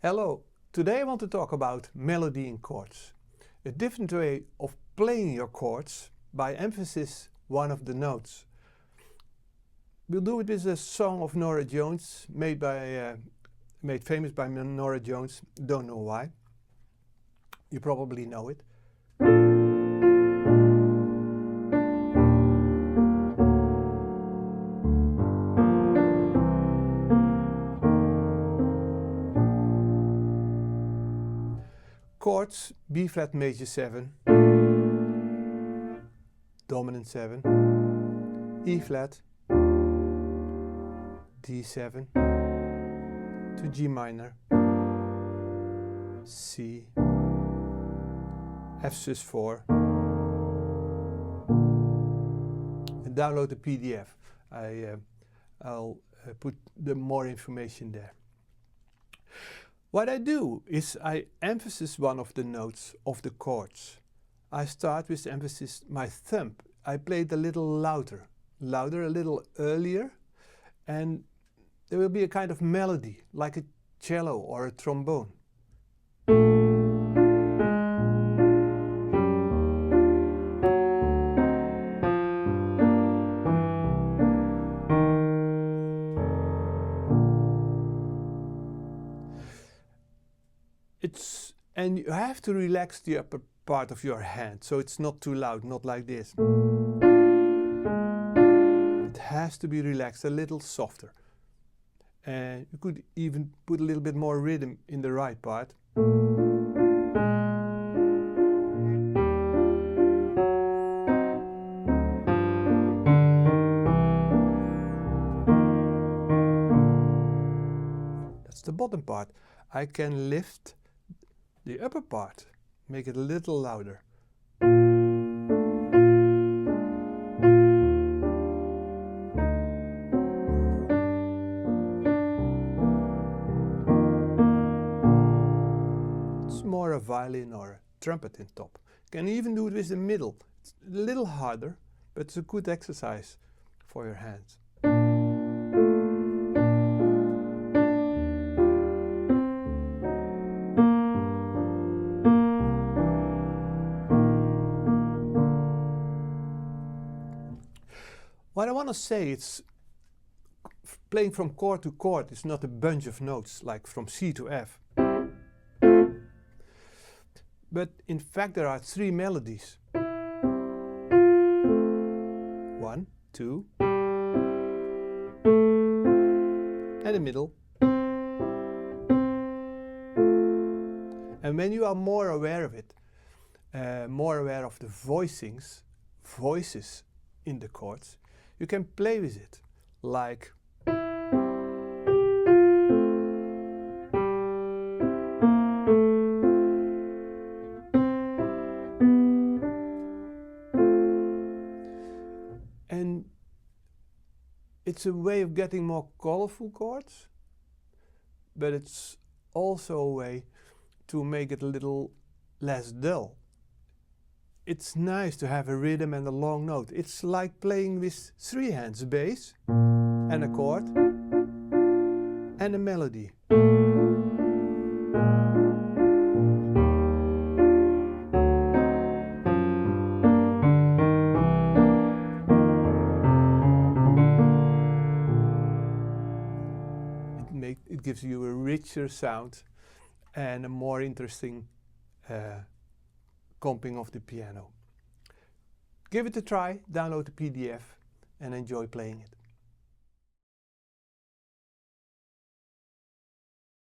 Hello, today I want to talk about melody in chords. A different way of playing your chords by emphasis one of the notes. We'll do it with a song of Norah Jones, made famous by Norah Jones, don't know why. You probably know it. Chords: B flat major 7, dominant 7, E flat, D7, to G minor, C, F sus4, and download the PDF. I'll put the more information there. What I do is I emphasize one of the notes of the chords. I start with emphasis my thumb. I play it a little louder, a little earlier, and there will be a kind of melody, like a cello or a trombone. And you have to relax the upper part of your hand, so it's not too loud, not like this. It has to be relaxed, a little softer. And you could even put a little bit more rhythm in the right part. That's the bottom part. I can lift the upper part, make it a little louder. It's more a violin or a trumpet in top. Can even do it with the middle. It's a little harder, but it's a good exercise for your hands. What I want to say is, playing from chord to chord is not a bunch of notes like from C to F. But in fact there are 3 melodies. 1, 2, and the middle. And when you are more aware of it, more aware of the voices in the chords, you can play with it, like and it's a way of getting more colorful chords, but it's also a way to make it a little less dull. It's nice to have a rhythm and a long note. It's like playing with 3 hands, a bass, and a chord, and a melody. It gives you a richer sound and a more interesting comping of the piano. Give it a try, download the PDF and enjoy playing it.